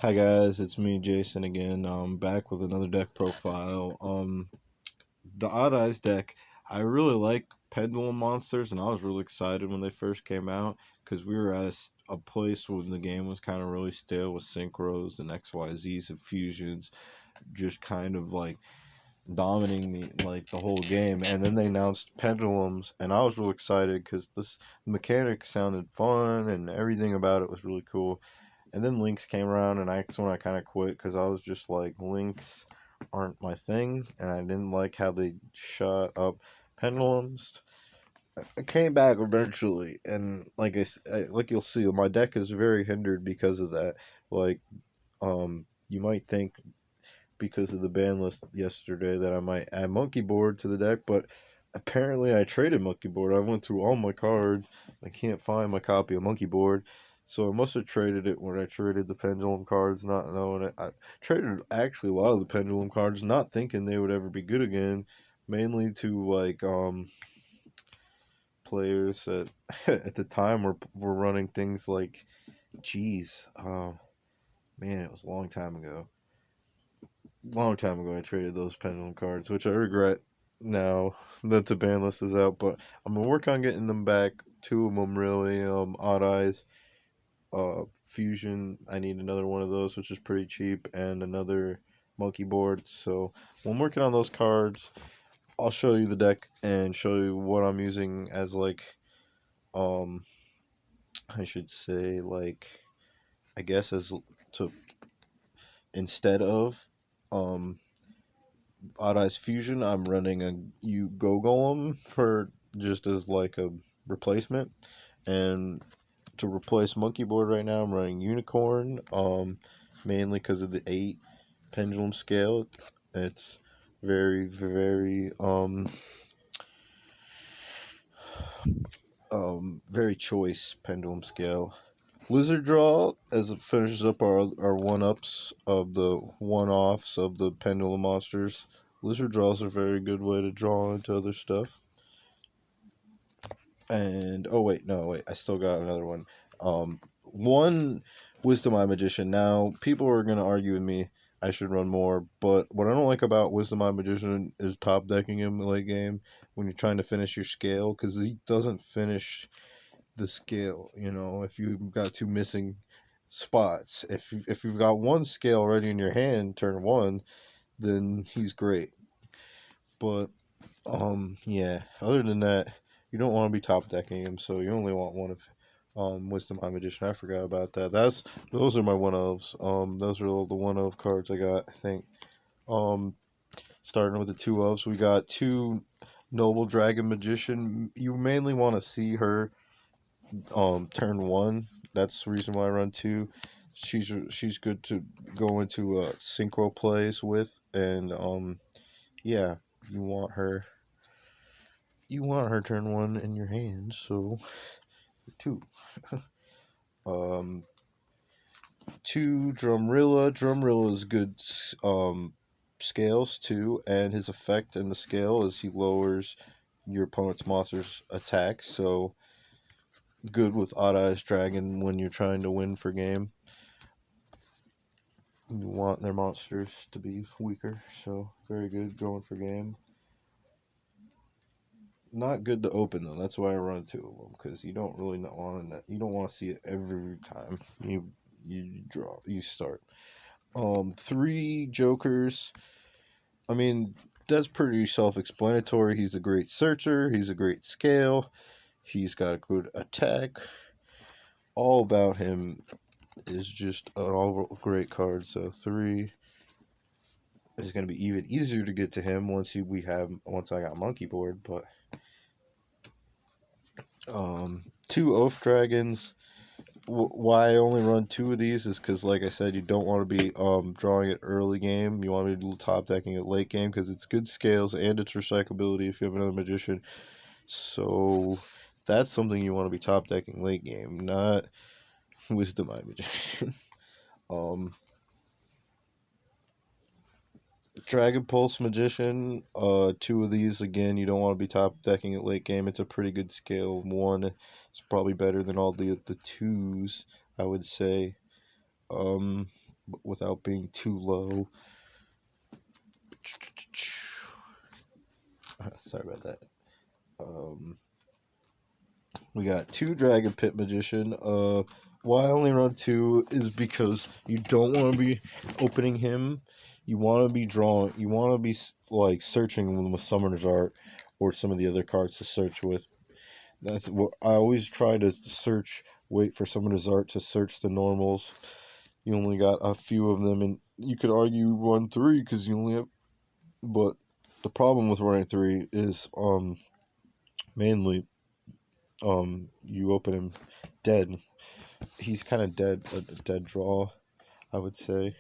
Hi guys, it's me, Jason again. Back with another deck profile. The Odd Eyes deck. I really like Pendulum Monsters, and I was really excited when they first came out because we were at a place when the game was kind of really stale with synchros and XYZs and fusions, just kind of like dominating the whole game. And then they announced Pendulums, and I was really excited because this mechanic sounded fun and everything about it was really cool. And then Links came around, and that's when I kind of quit because I was just like, Links aren't my thing, and I didn't like how they shot up pendulums. I came back eventually, and like you'll see, my deck is very hindered because of that. Like, you might think because of the ban list yesterday that I might add Monkey Board to the deck, but apparently I traded Monkey Board. I went through all my cards. I can't find my copy of Monkey Board. So I must have traded it when I traded the Pendulum cards, not knowing it. I traded actually a lot of the Pendulum cards, not thinking they would ever be good again, mainly to players that at the time were running things like, geez, man, it was a long time ago I traded those pendulum cards, which I regret now that the ban list is out. But I'm gonna work on getting them back. Two of them really. Odd Eyes, Fusion. I need another one of those, which is pretty cheap, and another Monkey Board. So when I'm working on those cards, I'll show you the deck and show you what I'm using as um I should say I guess as to instead of um Odd Eyes Fusion, I'm running a U Go Golem for just as like a replacement, and to replace Monkey Board right now, I'm running Unicorn. Mainly because of the 8 pendulum scale. It's very very choice pendulum scale. Lizard Draw, as it finishes up our one ups of the one offs of the pendulum monsters. Lizard Draw is a very good way to draw into other stuff. And oh wait, no wait, I still got another one. One Wisdom Eye Magician. Now people are gonna argue with me. I should run more, but what I don't like about Wisdom Eye Magician is top decking him late game when you're trying to finish your scale because he doesn't finish the scale. You know, if you've got two missing spots, if you've got one scale already in your hand turn one, then he's great. But yeah. Other than that, you don't want to be top decking him, so you only want one of Wisdom Eye Magician. I forgot about that. Those are my one ofs. Those are all the one of cards I got. I think. Um, Starting with the two ofs, we got two Noble Dragon Magician. You mainly want to see her turn one. That's the reason why I run two. She's good to go into synchro plays with, and yeah, you want her turn one in your hand, so two. um, Two Drumrilla. Drumrilla is good scales too, and his effect in the scale is he lowers your opponent's monster's attack, so good with Odd Eyes Dragon when you're trying to win for game. You want their monsters to be weaker, so very good going for game. Not good to open though. That's why I run two of them because you don't really want to. You don't want to see it every time you start. Three Jokers. I mean, that's pretty self-explanatory. He's a great searcher. He's a great scale. He's got a good attack. All about him is just an all great card. So three is going to be even easier to get to him once I got Monkey Board. But two Oath Dragons. Why I only run two of these is because, like I said, you don't want to be drawing it early game. You want to be top decking it late game because it's good scales and its recyclability if you have another magician. So that's something you want to be top decking late game, not Wisdom Eye Magician. um, Dragon Pulse Magician. Two of these again. You don't want to be top decking it late game. It's a pretty good scale. One is probably better than all the twos, I would say. without being too low. Sorry about that. Um, we got 2 Dragon Pit Magician. Why I only run 2 is because you don't want to be opening him. You want to be drawing. You want to be like searching with Summoner's Art or some of the other cards to search with. That's what I always try to search. Wait for Summoner's Art to search the normals. You only got a few of them, and you could argue run 3 because you only have. But the problem with running 3 is mainly you open him dead. He's kind of dead, a dead draw, I would say.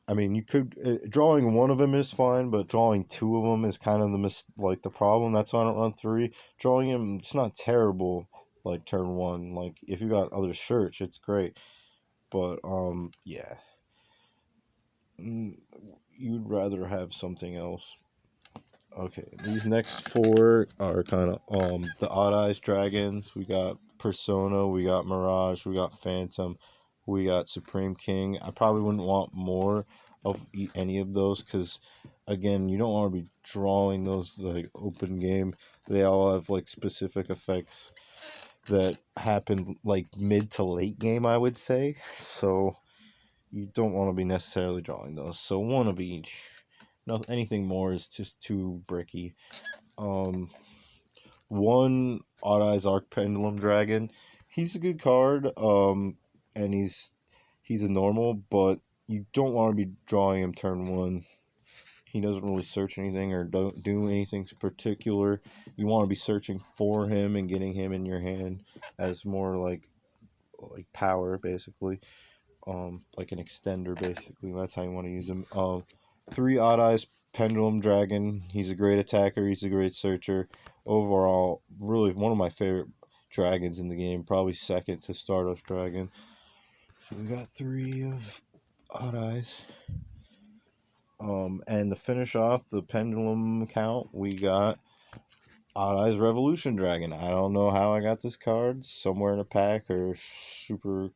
I mean, you could drawing one of them is fine, but drawing 2 of them is kind of the problem. That's why I don't run 3. Drawing him, it's not terrible. Like turn 1, like if you got other search, it's great. But yeah, you'd rather have something else. Okay, these next 4 are kind of the Odd Eyes Dragons. We got Persona, we got Mirage, we got Phantom, we got Supreme King. I probably wouldn't want more of any of those because, again, you don't want to be drawing those like open game. They all have like specific effects that happen like mid to late game, I would say. So you don't want to be necessarily drawing those. So 1 of each. No, anything more is just too bricky. Um, 1 Odd Eyes Arc Pendulum Dragon. He's a good card. And he's a normal, but you don't want to be drawing him turn 1. He doesn't really search anything or don't do anything particular. You want to be searching for him and getting him in your hand as more like power basically. Like an extender basically. That's how you want to use him. 3 Odd Eyes Pendulum Dragon. He's a great attacker. He's a great searcher. Overall, really one of my favorite dragons in the game. Probably second to Stardust Dragon. So we got 3 of Odd Eyes. And to finish off the pendulum count, we got Odd Eyes Revolution Dragon. I don't know how I got this card. Somewhere in a pack or super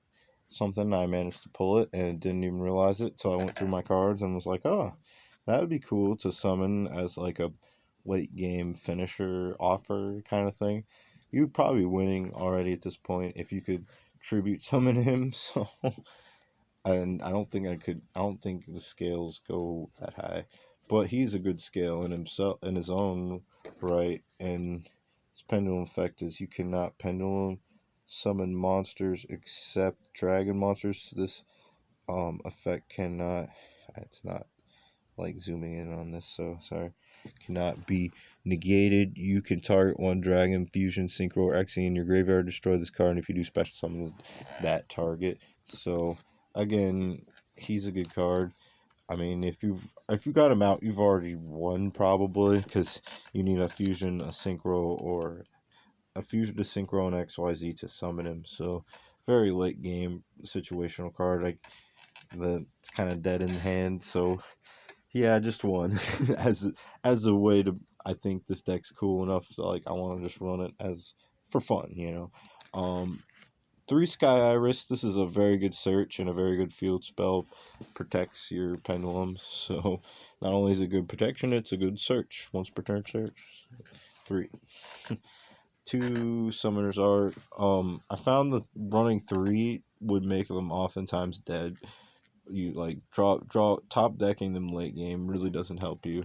something. I managed to pull it and didn't even realize it. So I went through my cards and was like, oh, that would be cool to summon as like a late game finisher offer kind of thing. You'd probably be winning already at this point if you could tribute summon him. So, and I don't think I could. I don't think the scales go that high, but he's a good scale in himself in his own right. And his pendulum effect is you cannot pendulum summon monsters except dragon monsters. This effect cannot. It's not like zooming in on this, so sorry. Cannot be negated. You can target 1 dragon, fusion, synchro, or Xy in your graveyard, destroy this card, and if you do special summon that target. So again, he's a good card. I mean, if you got him out, you've already won probably because you need a fusion, a synchro, or a fusion to synchro and XYZ to summon him. So very late game situational card. Like that's kind of dead in hand. So yeah, just 1 as a way to. I think this deck's cool enough to, like I want to just run it as for fun, you know. 3 Sky Iris. This is a very good search and a very good field spell. Protects your pendulums. So not only is it good protection, it's a good search. Once per turn search. 3. 2 Summoners Art. I found that running 3 would make them oftentimes dead. You like draw top decking them late game really doesn't help you,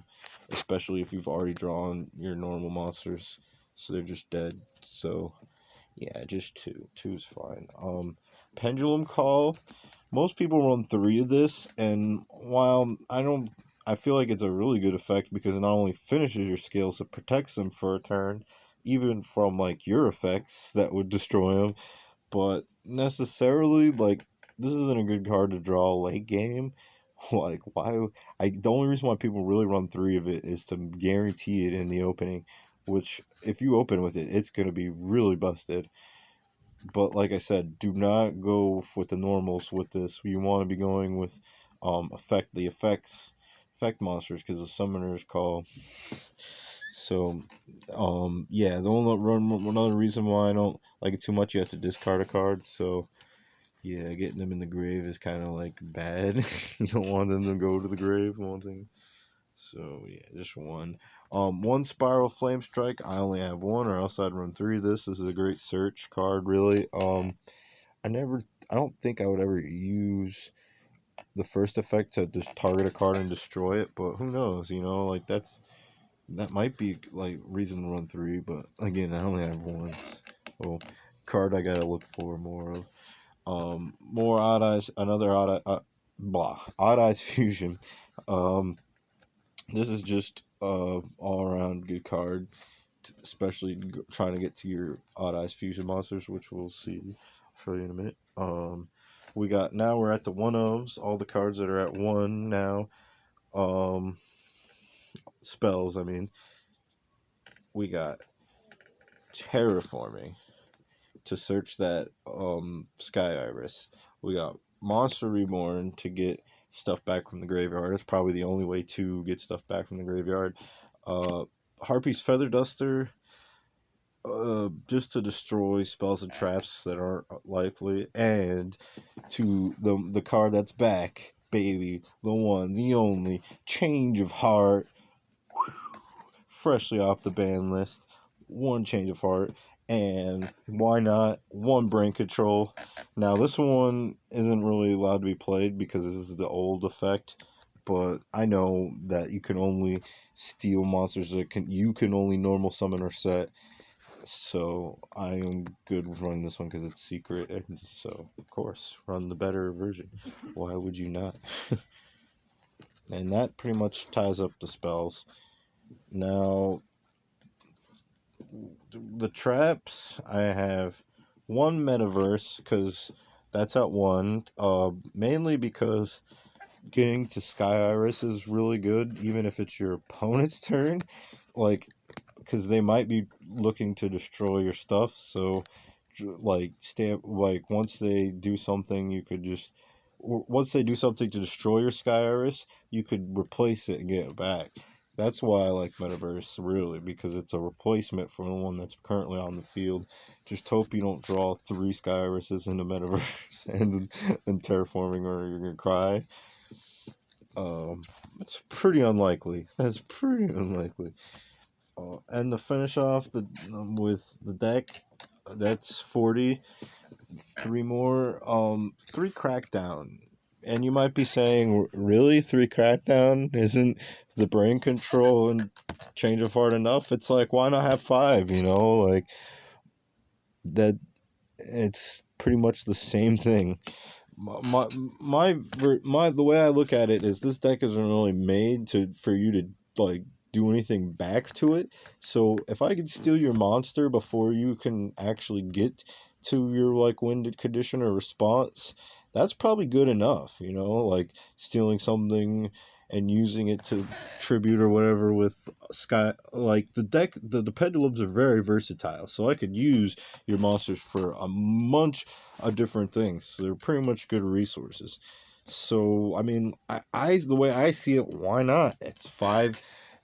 especially if you've already drawn your normal monsters, so they're just dead. So yeah, just 2 is fine. Pendulum Call. Most people run 3 of this, and while I feel like it's a really good effect because it not only finishes your skills, it protects them for a turn, even from like your effects that would destroy them. But necessarily, like, this isn't a good card to draw late game. Like, why? The only reason why people really run 3 of it is to guarantee it in the opening, which if you open with it, it's gonna be really busted. But like I said, do not go with the normals with this. You want to be going with effect monsters because the summoners call. So, yeah, the only another reason why I don't like it too much, you have to discard a card. So, yeah, getting them in the grave is kind of like bad. You don't want them to go to the grave, one thing. So yeah, just one. One Spiral Flame Strike. I only have one, or else I'd run three of this. This is a great search card, really. I never, I don't think I would ever use the first effect to just target a card and destroy it, but who knows? Like that might be like reason to run three. But again, I only have one. So card I gotta look for more of. More Odd Eyes, another Odd Eyes fusion. Um, this is just all around good card, especially trying to get to your Odd Eyes fusion monsters, which we'll see. I'll show you in a minute. We got now we're at the one ofs, all the cards that are at one now. Um, spells. I mean, we got Terraforming to search that Sky Iris. We got Monster Reborn to get stuff back from the graveyard. It's probably the only way to get stuff back from the graveyard. Uh, Harpy's Feather Duster, just to destroy spells and traps that aren't likely, and to the card that's back, baby, the one, the only, Change of Heart, freshly off the ban list. One Change of Heart, and why not one Brain Control. Now this one isn't really allowed to be played because this is the old effect, but I know that you can only steal monsters that you can only normal summon or set. So I am good with running this one because it's secret, and so of course run the better version. Why would you not? And that pretty much ties up the spells. Now the traps, I have one Metaverse because that's at one. Mainly because getting to Sky Iris is really good, even if it's your opponent's turn. Like, because they might be looking to destroy your stuff. So, like, once they do something, you could just. Once they do something to destroy your Sky Iris, you could replace it and get it back. That's why I like Metaverse, really, because it's a replacement for the one that's currently on the field. Just hope you don't draw three Sky Irises into Metaverse and terraforming, or you're gonna cry. It's pretty unlikely. That's pretty unlikely. And to finish off with the deck, that's 40. Three more. Three Crackdown. And you might be saying, really, three Crackdown? Isn't the Brain Control and Change of Heart enough? It's like, why not have five? Like that. It's pretty much the same thing. The way I look at it is this deck isn't really made for you to like do anything back to it. So if I could steal your monster before you can actually get to your like winded condition or response, that's probably good enough, like stealing something and using it to tribute or whatever with sky. Like the pendulums are very versatile, so I could use your monsters for a bunch of different things. They're pretty much good resources. So I mean, I the way I see it, why not? It's five.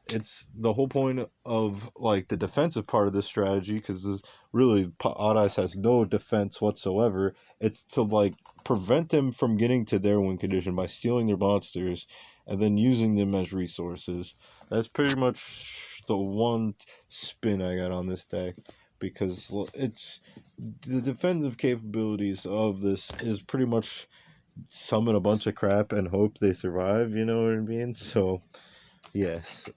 It's the whole point of like the defensive part of this strategy, because this really Odd Eyes has no defense whatsoever. It's to like prevent them from getting to their win condition by stealing their monsters and then using them as resources. That's pretty much the one spin I got on this deck, because it's the defensive capabilities of this is pretty much summon a bunch of crap and hope they survive, you know what I mean? So yes,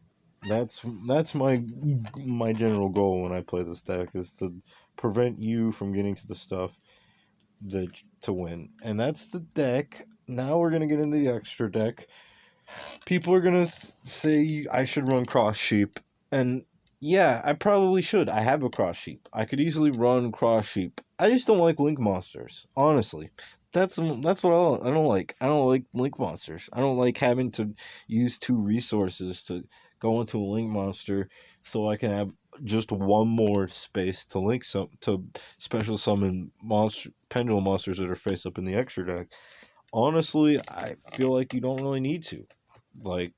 that's my general goal when I play this deck, is to prevent you from getting to the stuff that to win. And that's the deck. Now we're gonna get into the extra deck. People are gonna say I should run Cross Sheep, and yeah, I probably should. I have a Cross Sheep. I could easily run Cross Sheep. I just don't like Link monsters, honestly. That's what I don't like. I don't like Link monsters. I don't like having to use two resources to go into a Link monster, so I can have just one more space to link some to special summon monster pendulum monsters that are face up in the extra deck. Honestly, I feel like you don't really need to. Like,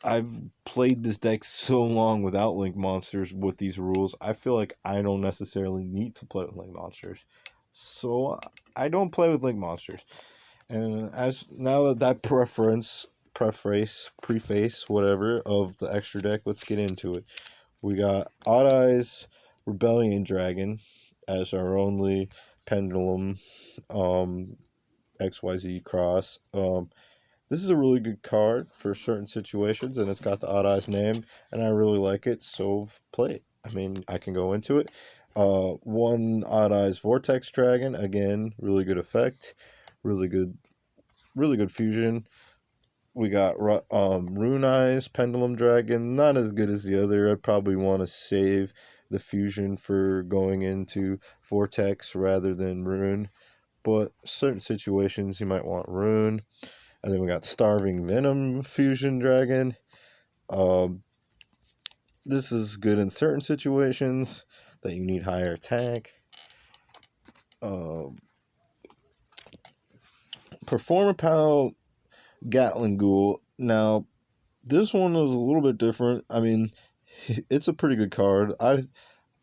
I've played this deck so long without Link Monsters with these rules. I feel like I don't necessarily need to play with Link Monsters, so I don't play with Link Monsters. And as now that preface, whatever of the extra deck, let's get into it. We got Odd Eyes Rebellion Dragon as our only Pendulum XYZ cross. This is a really good card for certain situations, and it's got the Odd Eyes name, and I really like it, so play it. I mean, I can go into it. One Odd Eyes Vortex Dragon, again, really good effect, really good fusion. We got Rune Eyes Pendulum Dragon, not as good as the other. I'd probably want to save the fusion for going into Vortex rather than Rune, but certain situations you might want Rune. And then we got Starving Venom Fusion Dragon. Um, this is good in certain situations that you need higher attack. Performapal Gatling Ghoul. Now, this one was a little bit different. I mean, it's a pretty good card. I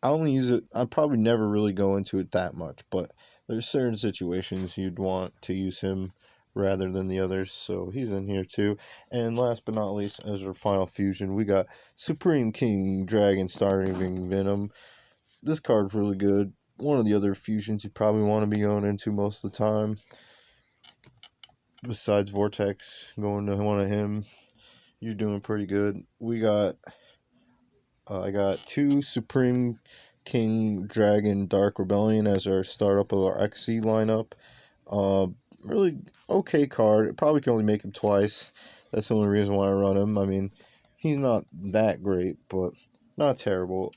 only use it. I probably never really go into it that much, but there's certain situations you'd want to use him rather than the others, so he's in here too. And last but not least, as our final fusion, we got Supreme King Dragon Starving Venom. This card's really good. One of the other fusions you probably want to be going into most of the time. Besides Vortex, going to one of him, you're doing pretty good. I got two Supreme King Dragon Dark Rebellion as our startup of our XC lineup. Uh, Really okay card. Probably can only make him twice. That's the only reason why I run him. I mean, he's not that great, but not terrible.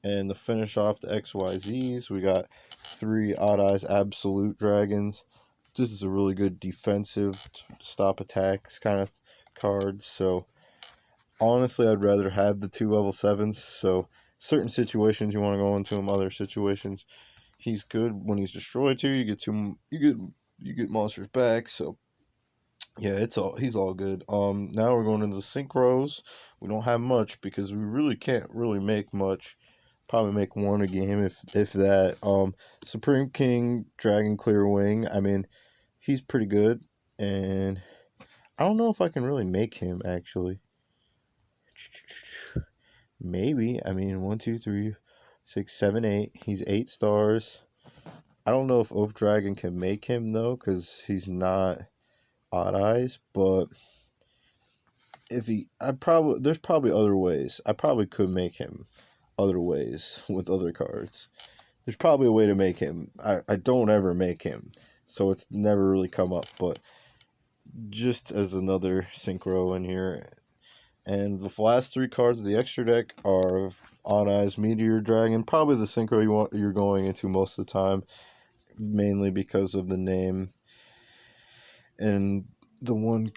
And to finish off the XYZs, we got three Odd Eyes Absolute Dragons. This is a really good defensive stop attacks kind of card. So honestly, I'd rather have the two level 7s. So certain situations you want to go into him. Other situations, he's good when he's destroyed too. You get monsters back. So yeah, he's all good. Now we're going into the synchros. We don't have much because we really can't really make much. Probably make one a game if that. Supreme King Dragon Clear Wing. I mean, he's pretty good, and I don't know if I can really make him actually. Maybe. I mean, 1, 2, 3, 6, 7, 8. He's 8 stars. I don't know if Oath Dragon can make him though, because he's not Odd Eyes. But there's probably other ways. I probably could make him other ways with other cards. There's probably a way to make him. I don't ever make him, so it's never really come up. But just as another synchro in here. And the last three cards of the extra deck are Odd Eyes Meteor Dragon, probably the synchro you're going into most of the time, mainly because of the name. And the one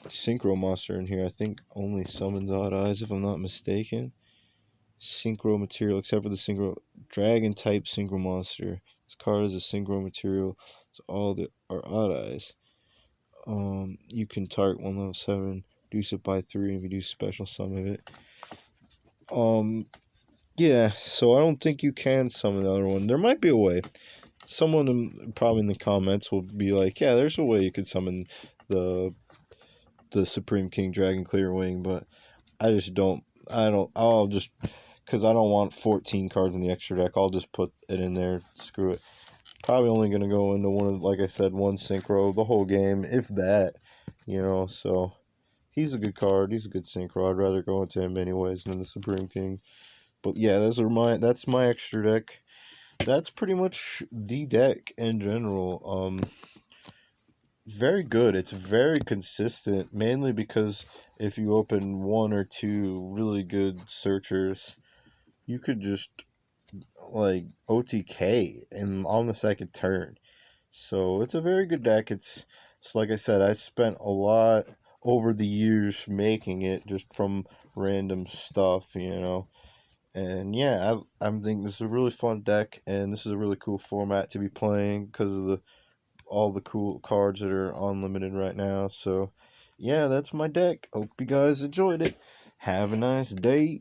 synchro monster in here, I think only summons Odd Eyes if I'm not mistaken. Synchro material, except for the synchro dragon type synchro monster. This card is a synchro material, so all the are Odd Eyes. You can target one level 7, reduce it by 3 if you do special summon it. Yeah, so I don't think you can summon the other one. There might be a way. Someone probably in the comments will be like, yeah, there's a way you could summon the Supreme King Dragon Clear Wing, but I just don't. I'll just, because I don't want 14 cards in the extra deck, I'll just put it in there. Screw it. Probably only going to go into like I said, one synchro the whole game, if that, so he's a good card. He's a good synchro. I'd rather go into him anyways than the Supreme King. But yeah, that's my extra deck. That's pretty much the deck in general. Very good. It's very consistent, mainly because if you open one or two really good searchers, you could just like OTK and on the second turn. So it's a very good deck. It's like I said, I spent a lot over the years making it just from random stuff, And yeah, I think this is a really fun deck, and this is a really cool format to be playing because of all the cool cards that are unlimited right now. So, yeah, that's my deck. Hope you guys enjoyed it. Have a nice day.